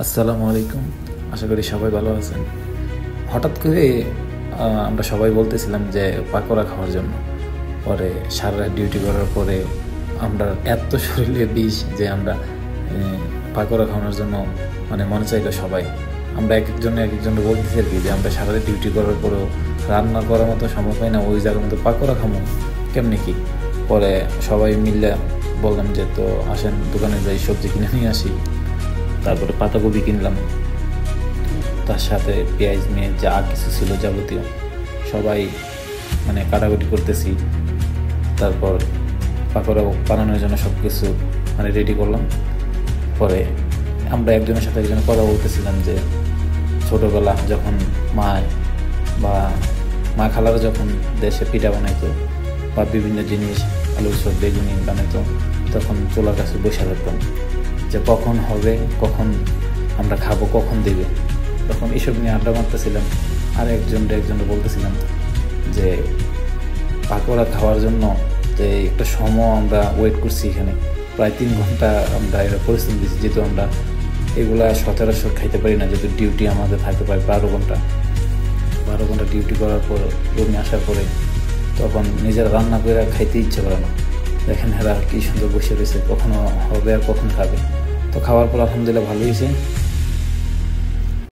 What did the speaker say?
আসসালামু আলাইকুম। আশা করি সবাই ভালো আছেন। হঠাৎ করে আমরা সবাই বলতেছিলাম যে পাকোড়া খাওয়ার জন্য। পরে সারা রাত ডিউটি করার পরে আমরা এত শরীরে বিষ যে আমরা পাকোড়া খাওয়ানোর জন্য মনে চাইলো সবাই। আমরা এক একজনকে বলতেছি আর কি যে আমরা সারা রাত ডিউটি করার পরেও রান্না করার মতো সময় পাই না, ওই জায়গার মতো পাকোড়া খামো কেমনি কি। পরে সবাই মিলে বললাম যে তো আসেন দোকানে যাই, সবজি কিনে নিয়ে আসি। তারপরে পাতাকপি কিনলাম, তার সাথে পেঁয়াজ নিয়ে যা কিছু ছিল যাবতীয় সবাই কাটাকুটি করতেছি। তারপর পাকোড়া বানানোর জন্য সব কিছু রেডি করলাম। পরে আমরা একজনের সাথে একজনের কথা বলতেছিলাম যে ছোটোবেলা যখন মা খালারা যখন দেশে পিঠা বানাইতো বা বিভিন্ন জিনিস আলু সব বেগুনি বানাইতো, তখন চুলার কাছে বসে থাকতাম যে কখন হবে, কখন আমরা খাবো, কখন দেবে। তখন এইসব নিয়ে আড্ডা মারতেছিলাম। আর একজনকে বলতেছিলাম যে পাকোড়া খাওয়ার জন্য যে একটা সময় আমরা ওয়েট করছি, এখানে প্রায় 3 ঘন্টা আমরা এটা পরিশ্রম দিচ্ছি, যেহেতু আমরা এগুলা সচরাচর খাইতে পারি না, যেহেতু ডিউটি আমাদের থাকতে পারে 12 ঘন্টা ডিউটি করার পর রুমে আসার পরে তখন নিজেরা রান্না করে খাইতে ইচ্ছে করে না। দেখেন এরা কি সুন্দর বসে রয়েছে, কখনো হবে আর কখন খাবে। তো খাওয়ার পর আলহামদুলিল্লাহ ভালো হয়েছে।